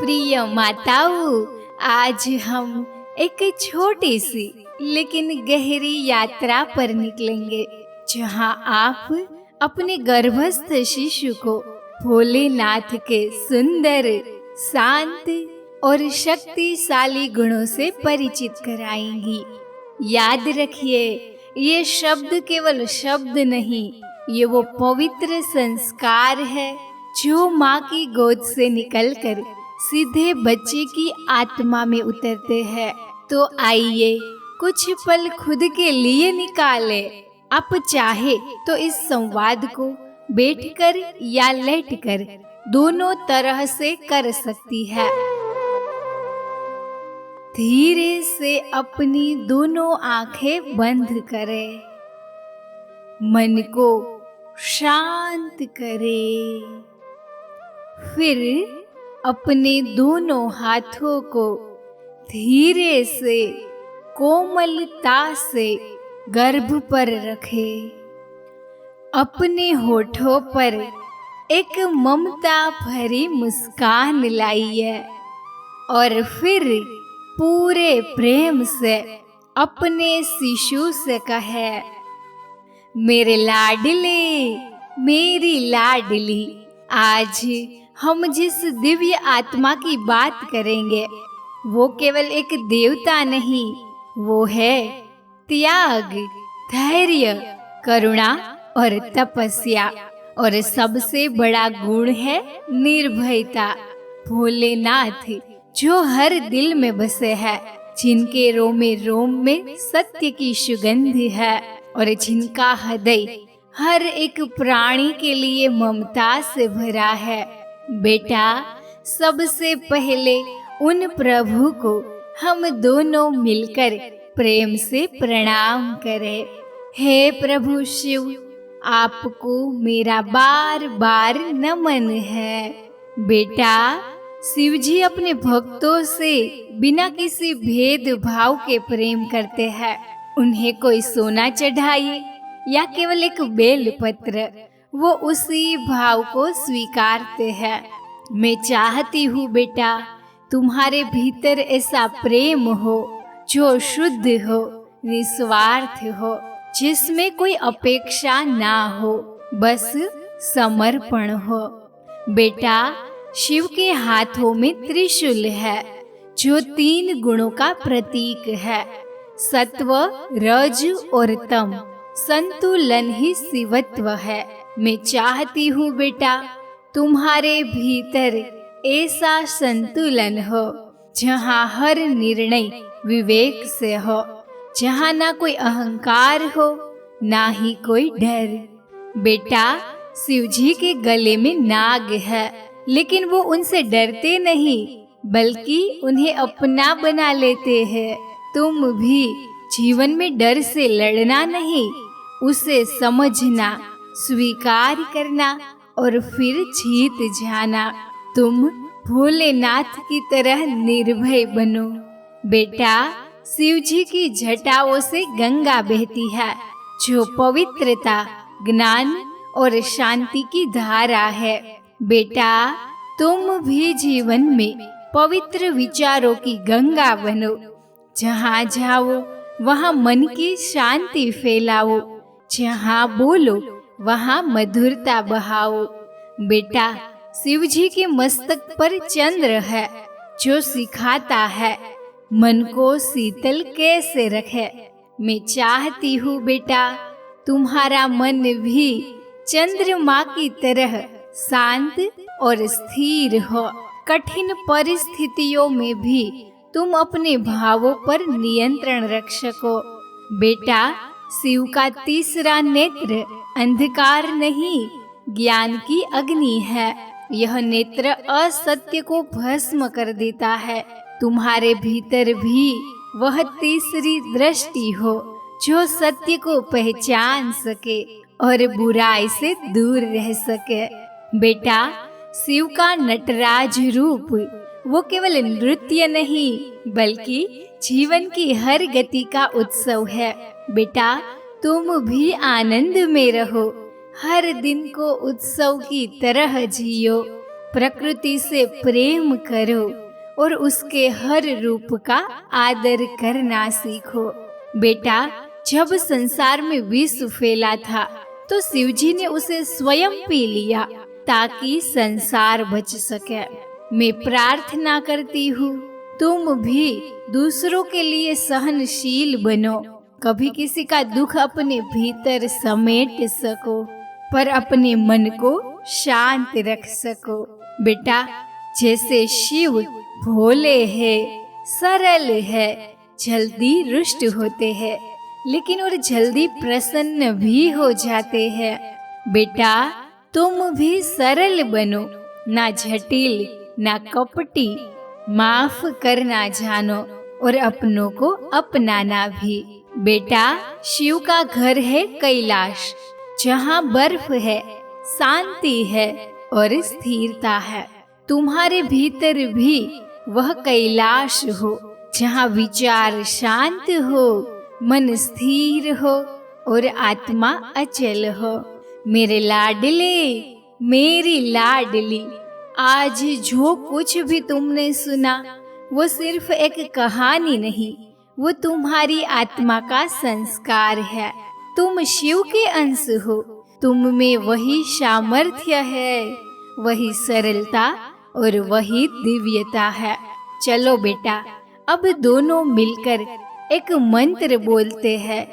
प्रिय माताओं, आज हम एक छोटी सी लेकिन गहरी यात्रा पर निकलेंगे, जहां आप अपने गर्भस्थ शिशु को भोलेनाथ के सुंदर, शांत और शक्तिशाली गुणों से परिचित कराएंगी। याद रखिए, ये शब्द केवल शब्द नहीं, ये वो पवित्र संस्कार है जो माँ की गोद से निकलकर सीधे बच्चे की आत्मा में उतरते हैं। तो आइए कुछ पल खुद के लिए निकाले। आप चाहे तो इस संवाद को बैठकर या लेटकर दोनों तरह से कर सकती है। धीरे से अपनी दोनों आंखें बंद करें, मन को शांत करें, फिर अपने दोनों हाथों को धीरे से कोमलता से गर्भ पर रखें। अपने होठों पर एक ममता भरी मुस्कान लाइए और फिर पूरे प्रेम से अपने शिशु से कहे, मेरे लाडले, मेरी लाडली। आज हम जिस दिव्य आत्मा की बात करेंगे वो केवल एक देवता नहीं, वो है त्याग, धैर्य, करुणा और तपस्या, और सबसे बड़ा गुण है निर्भयता। भोलेनाथ जो हर दिल में बसे है, जिनके रोमे रोम में सत्य की सुगंध है और जिनका हृदय हर एक प्राणी के लिए ममता से भरा है। बेटा, सबसे पहले उन प्रभु को हम दोनों मिलकर प्रेम से प्रणाम करें। हे प्रभु शिव, आपको मेरा बार बार नमन है। बेटा, शिव जी अपने भक्तों से बिना किसी भेदभाव के प्रेम करते हैं। उन्हें कोई सोना चढ़ाइए या केवल एक बेल पत्र, वो उसी भाव को स्वीकारते हैं। मैं चाहती हूँ बेटा, तुम्हारे भीतर ऐसा प्रेम हो जो शुद्ध हो, निस्वार्थ हो, जिसमें कोई अपेक्षा ना हो, बस समर्पण हो। बेटा, शिव के हाथों में त्रिशूल है जो 3 गुणों का प्रतीक है। सत्व, रज और तम, संतुलन ही शिवत्व है। मैं चाहती हूँ बेटा, तुम्हारे भीतर ऐसा संतुलन हो जहाँ हर निर्णय विवेक से हो, जहाँ ना कोई अहंकार हो ना ही कोई डर। बेटा, शिव जी के गले में नाग है, लेकिन वो उनसे डरते नहीं बल्कि उन्हें अपना बना लेते हैं। तुम भी जीवन में डर से लड़ना नहीं, उसे समझना, स्वीकार करना और फिर जीत जाना। तुम भोलेनाथ की तरह निर्भय बनो। बेटा, शिव जी की जटाओं से गंगा बहती है जो पवित्रता, ज्ञान और शांति की धारा है। बेटा, तुम भी जीवन में पवित्र विचारों की गंगा बनो। जहाँ जाओ वहाँ मन की शांति फैलाओ, जहाँ बोलो वहाँ मधुरता बहाओ। बेटा, शिव जी के मस्तक पर चंद्र है जो सिखाता है मन को शीतल कैसे रखे। मैं चाहती हूँ बेटा, तुम्हारा मन भी चंद्रमा की तरह शांत और स्थिर हो। कठिन परिस्थितियों में भी तुम अपने भावों पर नियंत्रण रख सको। बेटा, शिव का तीसरा नेत्र अंधकार नहीं, ज्ञान की अग्नि है। यह नेत्र असत्य को भस्म कर देता है। तुम्हारे भीतर भी वह तीसरी दृष्टि हो जो सत्य को पहचान सके और बुराई से दूर रह सके। बेटा, शिव का नटराज रूप वो केवल नृत्य नहीं बल्कि जीवन की हर गति का उत्सव है। बेटा, तुम भी आनंद में रहो, हर दिन को उत्सव की तरह जियो। प्रकृति से प्रेम करो और उसके हर रूप का आदर करना सीखो। बेटा, जब संसार में विष फैला था तो शिवजी ने उसे स्वयं पी लिया ताकि संसार बच सके। मैं प्रार्थना करती हूँ तुम भी दूसरों के लिए सहनशील बनो। कभी किसी का दुख अपने भीतर समेट सको, पर अपने मन को शांत रख सको। बेटा, जैसे शिव भोले हैं, सरल है, जल्दी रुष्ट होते हैं, लेकिन और जल्दी प्रसन्न भी हो जाते हैं। बेटा, तुम भी सरल बनो, ना जटिल ना कपटी, माफ करना जानो और अपनों को अपनाना भी। बेटा, शिव का घर है कैलाश, जहाँ बर्फ है, शांति है और स्थिरता है। तुम्हारे भीतर भी वह कैलाश हो, जहाँ विचार शांत हो, मन स्थिर हो और आत्मा अचल हो। मेरे लाडले, मेरी लाडली, आज जो कुछ भी तुमने सुना वो सिर्फ एक कहानी नहीं, वो तुम्हारी आत्मा का संस्कार है। तुम शिव के अंश हो, तुम में वही सामर्थ्य है, वही सरलता और वही दिव्यता है। चलो बेटा, अब दोनों मिलकर एक मंत्र बोलते हैं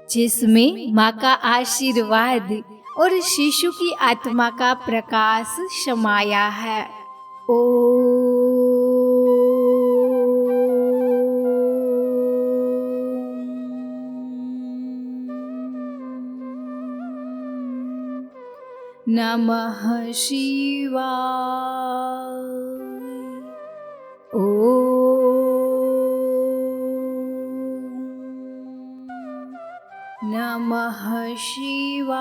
जिसमें माँ का आशीर्वाद और शिशु की आत्मा का प्रकाश समाया है। नमः शिवाय। नमः शिवाय।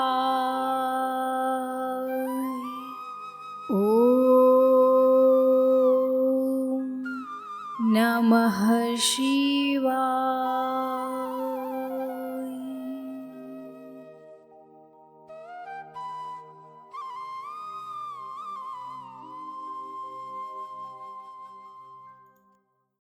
ओम नमः शिवाय।